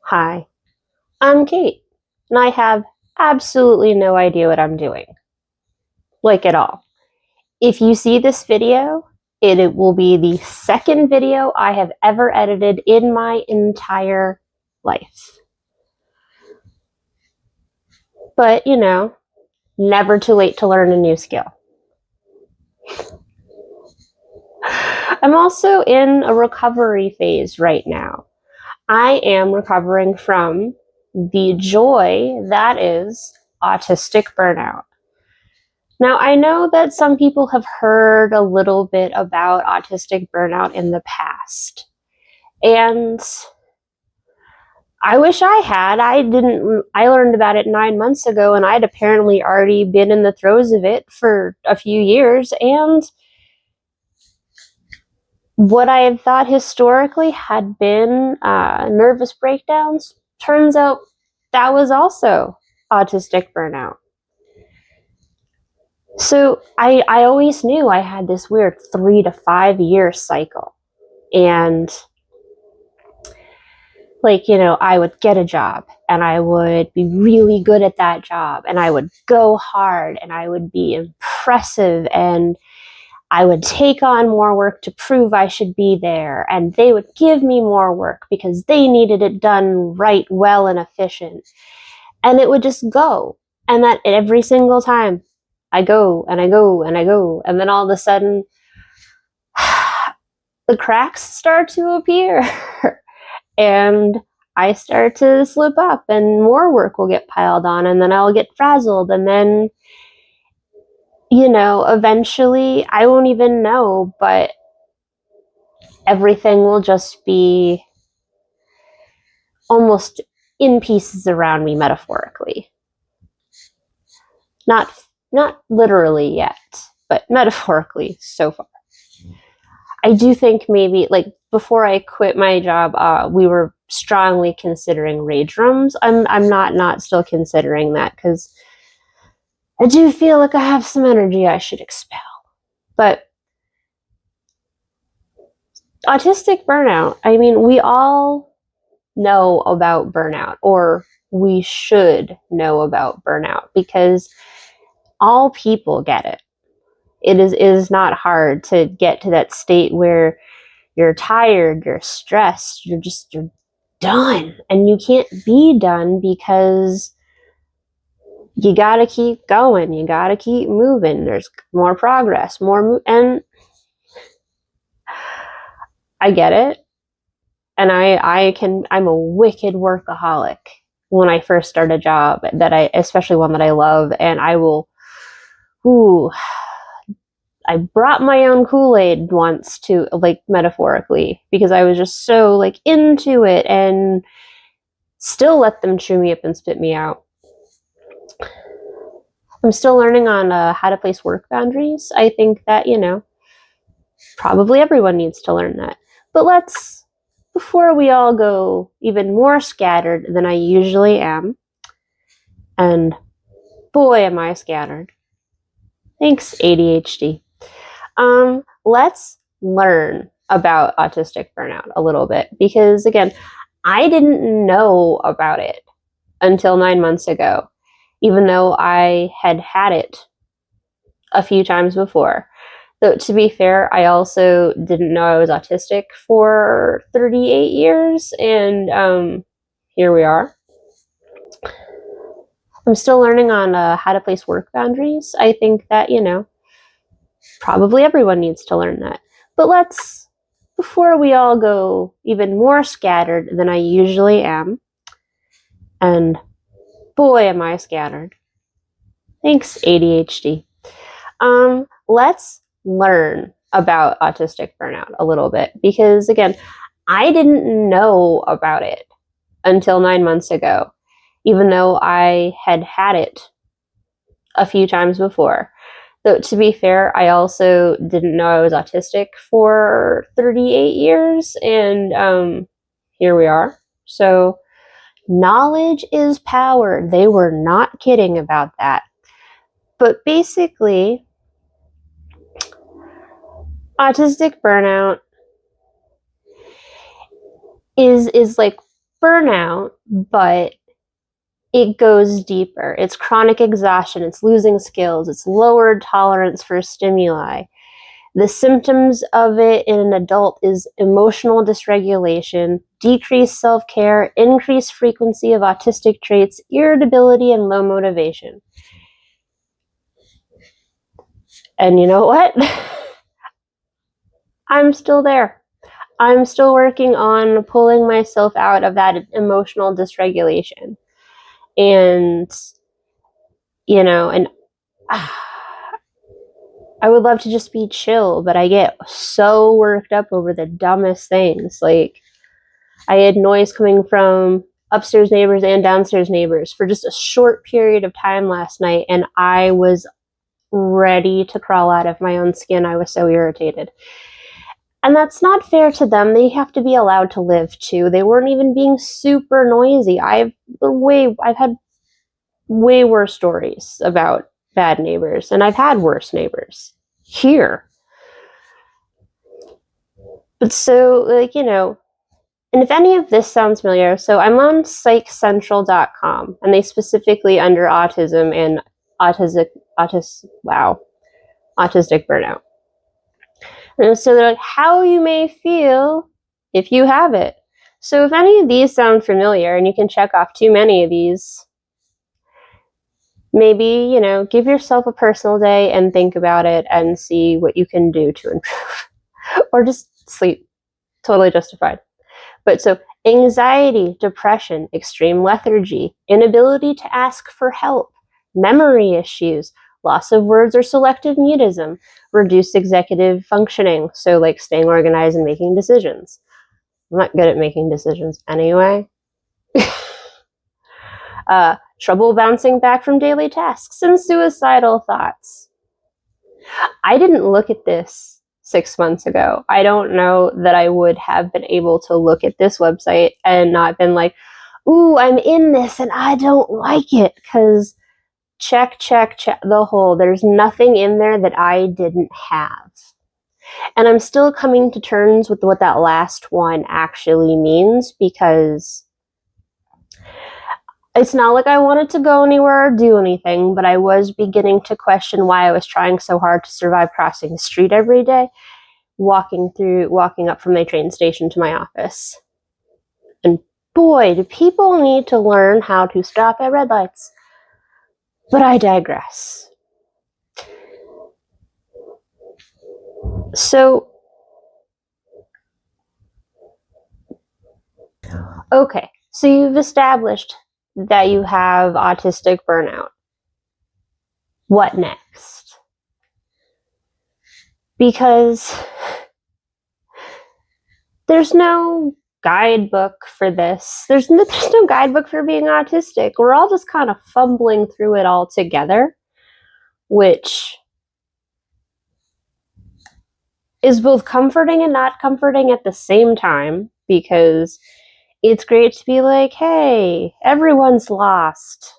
Hi, I'm Kate, and I have absolutely no idea what I'm doing. Like at all. If you see this video, it will be the second video I have ever edited in my entire life. But, never too late to learn a new skill. I'm also in a recovery phase right now. I am recovering from the joy that is autistic burnout. Now, I know that some people have heard a little bit about autistic burnout in the past, and I wish I had. I learned about it 9 months ago, and I'd apparently already been in the throes of it for a few years, and what I had thought historically had been nervous breakdowns, turns out that was also autistic burnout. So I always knew I had this weird 3 to 5 year cycle. And I would get a job and I would be really good at that job and I would go hard and I would be impressive and I would take on more work to prove I should be there. And they would give me more work because they needed it done right, well, and efficient. And it would just go. And that every single time I go and I go and I go. And then all of a sudden, the cracks start to appear. And I start to slip up and more work will get piled on and then I'll get frazzled. And then, eventually I won't even know, but everything will just be almost in pieces around me metaphorically. Not literally yet, but metaphorically so far. I do think maybe before I quit my job, we were strongly considering rage rooms. I'm not still considering that because I do feel like I have some energy I should expel. But autistic burnout, I mean, we all know about burnout, or we should know about burnout because all people get it. It is not hard to get to that state where you're tired, you're stressed, you're done. And you can't be done because you gotta keep going, you gotta keep moving. There's more progress, and I get it. And I'm a wicked workaholic when I first start a job especially one that I love, and I brought my own Kool-Aid once to metaphorically because I was just so into it and still let them chew me up and spit me out. I'm still learning on how to place work boundaries. I think that, probably everyone needs to learn that. But before we all go even more scattered than I usually am, and boy, am I scattered. Thanks, ADHD. Let's learn about autistic burnout a little bit because, again, I didn't know about it until 9 months ago, even though I had it a few times before. Though, to be fair, I also didn't know I was autistic for 38 years, and here we are. I'm still learning on how to place work boundaries. I think that, probably everyone needs to learn that. But before we all go even more scattered than I usually am, and boy, am I scattered. Thanks, ADHD. Let's learn about autistic burnout a little bit because, again, I didn't know about it until 9 months ago, even though I had it a few times before. Though, to be fair, I also didn't know I was autistic for 38 years, and here we are. So, knowledge is power. They were not kidding about that. But basically, autistic burnout is like burnout, but it goes deeper. It's chronic exhaustion, it's losing skills, it's lowered tolerance for stimuli. The symptoms of it in an adult is emotional dysregulation, decreased self-care, increased frequency of autistic traits, irritability, and low motivation. And you know what? I'm still there. I'm still working on pulling myself out of that emotional dysregulation. And, and I would love to just be chill, but I get so worked up over the dumbest things. Like, I had noise coming from upstairs neighbors and downstairs neighbors for just a short period of time last night, and I was ready to crawl out of my own skin. I was so irritated. And that's not fair to them. They have to be allowed to live too. They weren't even being super noisy. I've had way worse stories about bad neighbors, and I've had worse neighbors here. But so, and if any of this sounds familiar, so I'm on psychcentral.com, and they specifically under autism and autistic burnout. And so they're like, how you may feel if you have it. So if any of these sound familiar, and you can check off too many of these, maybe, give yourself a personal day and think about it and see what you can do to improve. Or just sleep. Totally justified. But so anxiety, depression, extreme lethargy, inability to ask for help, memory issues, loss of words or selective mutism, reduced executive functioning, so like staying organized and making decisions. I'm not good at making decisions anyway. Trouble bouncing back from daily tasks, and suicidal thoughts. I didn't look at this 6 months ago. I don't know that I would have been able to look at this website and not been like, ooh, I'm in this and I don't like it, because check the whole. There's nothing in there that I didn't have. And I'm still coming to terms with what that last one actually means, because it's not like I wanted to go anywhere or do anything, but I was beginning to question why I was trying so hard to survive crossing the street every day, walking up from my train station to my office. And boy, do people need to learn how to stop at red lights. But I digress. So, okay, so you've established that you have autistic burnout. What next? Because there's no guidebook for this. There's no guidebook for being autistic. We're all just kind of fumbling through it all together, which is both comforting and not comforting at the same time, because it's great to be like, hey, everyone's lost.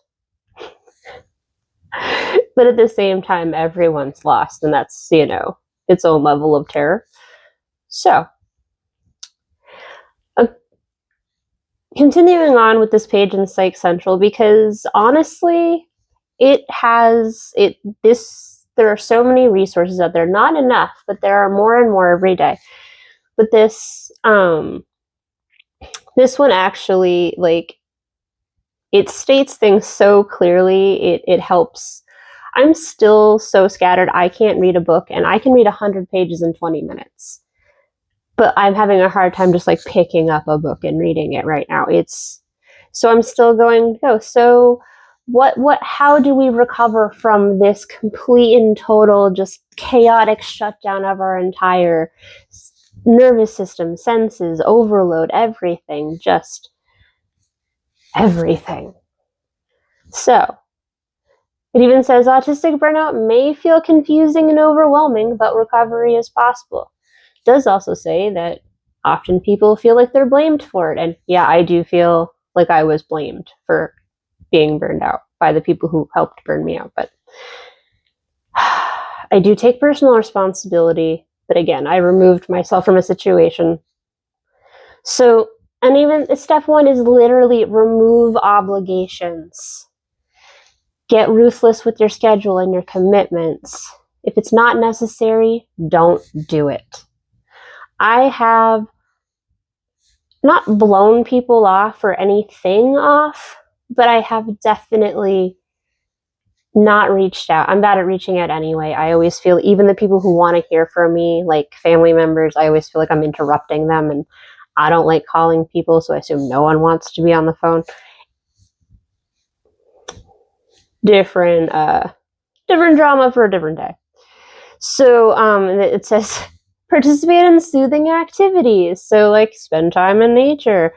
But at the same time, everyone's lost, and that's, its own level of terror. So, continuing on with this page in Psych Central, because honestly, there are so many resources out there. Not enough, but there are more and more every day. But this one actually, it states things so clearly. It helps. I'm still so scattered. I can't read a book, and I can read 100 pages in 20 minutes. But I'm having a hard time just picking up a book and reading it right now. So I'm still going to go. So how do we recover from this complete and total just chaotic shutdown of our entire nervous system, senses, overload, everything, just everything. So it even says autistic burnout may feel confusing and overwhelming, but recovery is possible. It does also say that often people feel like they're blamed for it. And yeah, I do feel like I was blamed for being burned out by the people who helped burn me out. But I do take personal responsibility. But again, I removed myself from a situation. So And even step 1 is literally remove obligations. Get ruthless with your schedule and your commitments. If it's not necessary, don't do it. I have not blown people off or anything off, but I have definitely not reached out. I'm bad at reaching out anyway. I always feel, even the people who want to hear from me, like family members, I always feel like I'm interrupting them, and I don't like calling people, so I assume no one wants to be on the phone. Different drama for a different day. So it says participate in soothing activities. So like spend time in nature,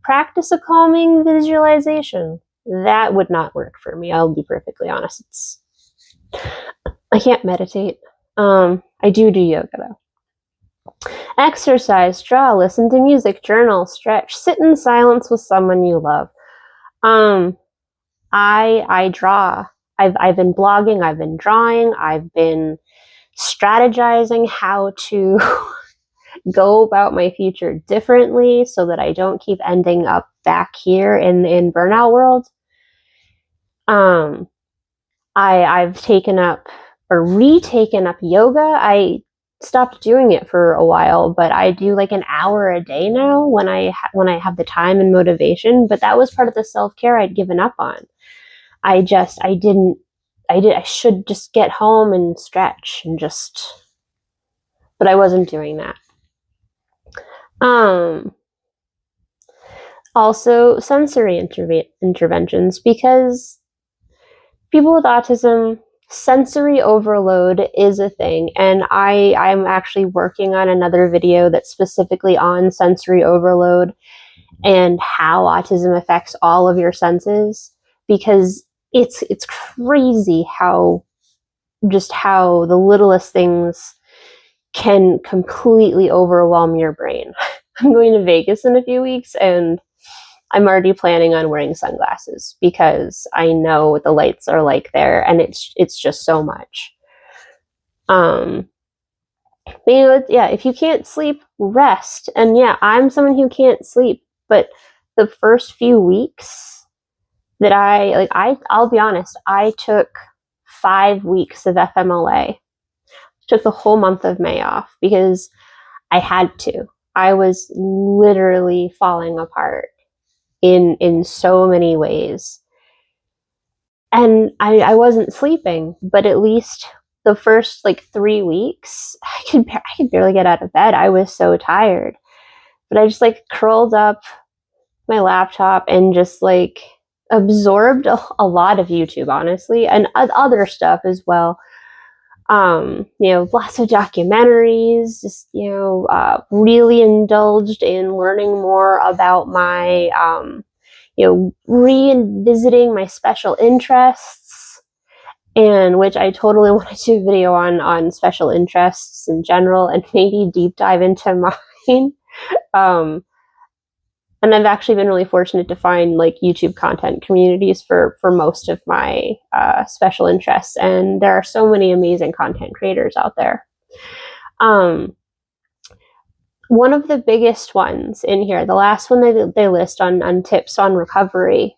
practice a calming visualization. That would not work for me. I'll be perfectly honest. I can't meditate. I do yoga though. Exercise, draw, listen to music, journal, stretch, sit in silence with someone you love. I draw. I've been blogging, I've been drawing, I've been strategizing how to go about my future differently so that I don't keep ending up back here in burnout world. I've taken up or retaken up yoga. I stopped doing it for a while, but I do like an hour a day now when I have the time and motivation. But that was part of the self-care I'd given up on. I should just get home and stretch and but I wasn't doing that. Also sensory interventions, because people with autism, sensory overload is a thing, and I'm actually working on another video that's specifically on sensory overload and how autism affects all of your senses, because it's crazy how the littlest things can completely overwhelm your brain. I'm going to Vegas in a few weeks, and I'm already planning on wearing sunglasses because I know what the lights are like there, and it's just so much. If you can't sleep, rest. And yeah, I'm someone who can't sleep, but the first few weeks that I'll be honest, I took 5 weeks of FMLA. Took the whole month of May off because I had to. I was literally falling apart in so many ways. And I wasn't sleeping, but at least the first 3 weeks, I could barely get out of bed. I was so tired. But I just curled up my laptop and just absorbed a lot of YouTube, honestly, and other stuff as well. Lots of documentaries, just, really indulged in learning more about my, revisiting my special interests, and which I totally want to do a video on special interests in general and maybe deep dive into mine. And I've actually been really fortunate to find YouTube content communities for most of my special interests, and there are so many amazing content creators out there. One of the biggest ones in here, the last one they list on tips on recovery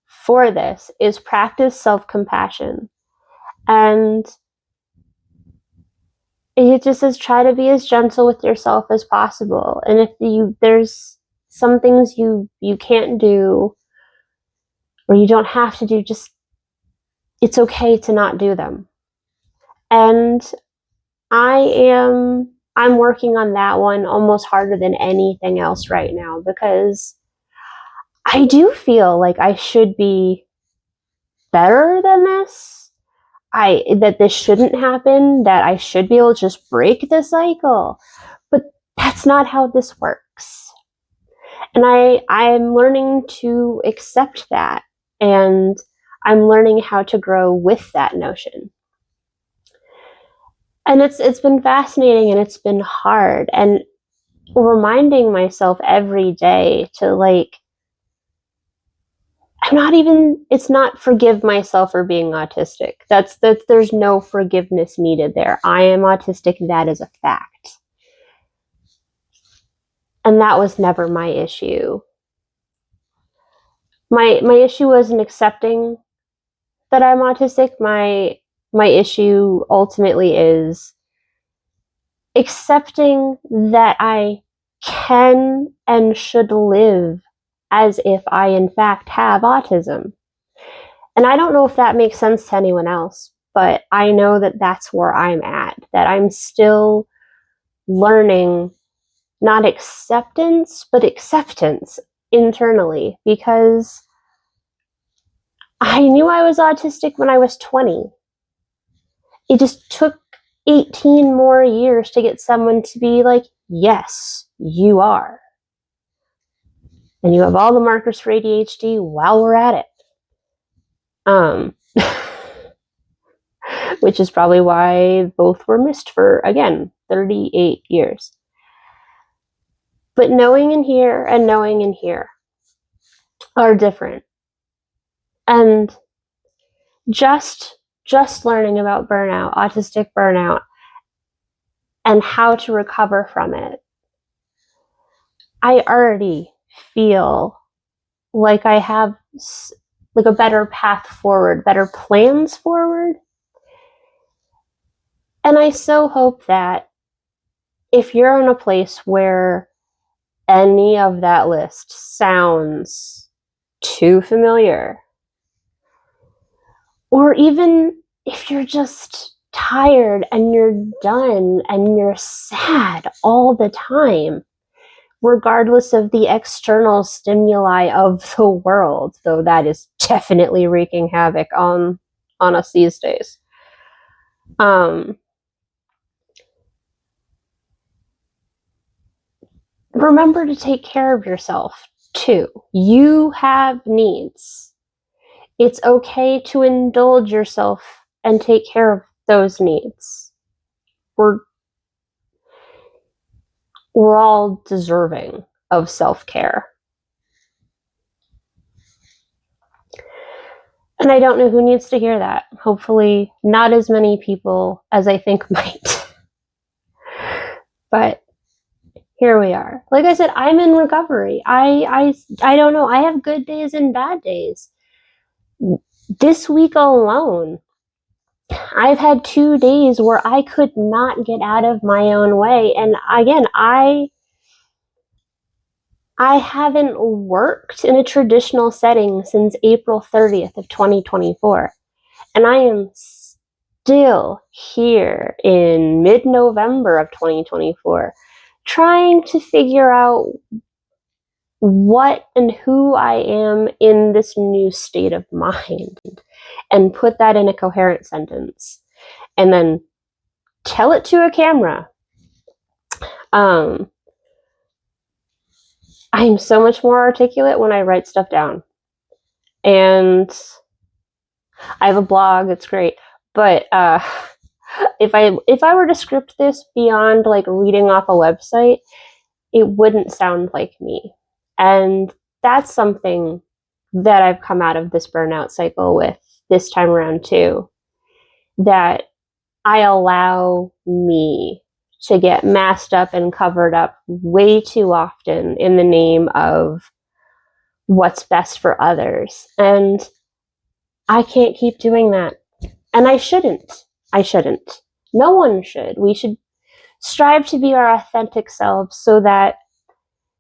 for this, is practice self-compassion. And it just says try to be as gentle with yourself as possible. And if there's some things you can't do or you don't have to do, just it's okay to not do them. And I'm working on that one almost harder than anything else right now, because I do feel like I should be better than this. That this shouldn't happen, that I should be able to just break the cycle. But that's not how this works. And I'm learning to accept that, and I'm learning how to grow with that notion. And it's been fascinating, and it's been hard, and reminding myself every day to it's not forgive myself for being autistic. That's there's no forgiveness needed there. I am autistic, that is a fact. And that was never my issue. My issue wasn't accepting that I'm autistic. My issue ultimately is accepting that I can and should live as if I in fact have autism. And I don't know if that makes sense to anyone else, but I know that that's where I'm at, that I'm still learning not acceptance, but acceptance internally, because I knew I was autistic when I was 20. It just took 18 more years to get someone to be like, yes, you are. And you have all the markers for ADHD while we're at it. Which is probably why both were missed for, again, 38 years. But knowing in here and knowing in here are different. And just learning about burnout, autistic burnout, and how to recover from it, I already feel like I have like a better path forward, better plans forward. And I so hope that if you're in a place where any of that list sounds too familiar, or even if you're just tired and you're done and you're sad all the time, regardless of the external stimuli of the world, though that is definitely wreaking havoc on us these days. Remember to take care of yourself too. You have needs. It's okay to indulge yourself and take care of those needs. We're all deserving of self-care. And I don't know who needs to hear that. Hopefully not as many people as I think might. But here we are. Like I said, I'm in recovery. I don't know. I have good days and bad days. This week alone, I've had 2 days where I could not get out of my own way. And again, I haven't worked in a traditional setting since April 30th of 2024. And I am still here in mid-November of 2024 trying to figure out what and who I am in this new state of mind and put that in a coherent sentence and then tell it to a camera. I'm so much more articulate when I write stuff down. And I have a blog, it's great. But if I were to script this beyond like reading off a website, it wouldn't sound like me. And that's something that I've come out of this burnout cycle with this time around too, that I allow me to get masked up and covered up way too often in the name of what's best for others. And I can't keep doing that. And I shouldn't. No one should. We should strive to be our authentic selves so that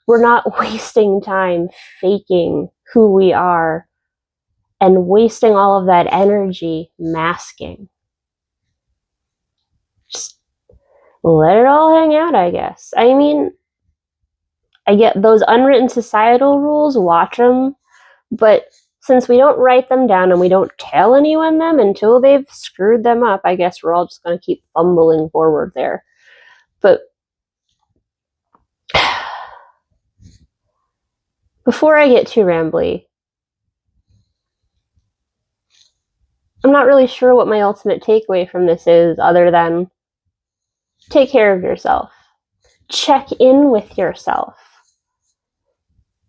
we're not wasting time faking who we are and wasting all of that energy masking. Just let it all hang out, I guess. I mean, I get those unwritten societal rules, watch them, but since we don't write them down and we don't tell anyone them until they've screwed them up, I guess we're all just going to keep fumbling forward there. But before I get too rambly, I'm not really sure what my ultimate takeaway from this is other than take care of yourself. Check in with yourself.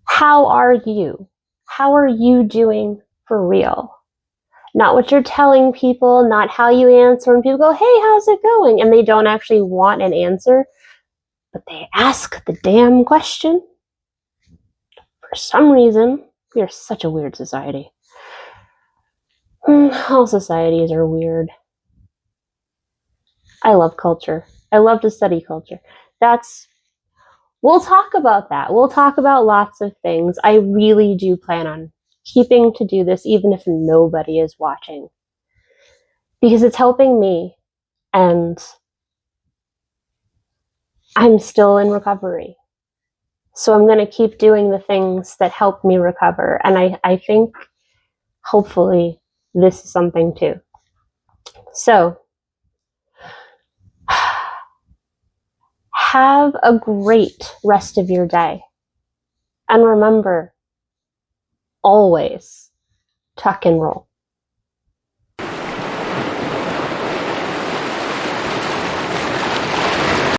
How are you? How are you doing for real? Not what you're telling people, not how you answer when people go, hey, how's it going? And they don't actually want an answer, but they ask the damn question. For some reason, we are such a weird society. All societies are weird. I love culture. I love to study culture. We'll talk about that. We'll talk about lots of things. I really do plan on keeping to do this even if nobody is watching, because it's helping me, and I'm still in recovery. So I'm going to keep doing the things that help me recover. And I think hopefully this is something too. So have a great rest of your day. And remember, always tuck and roll.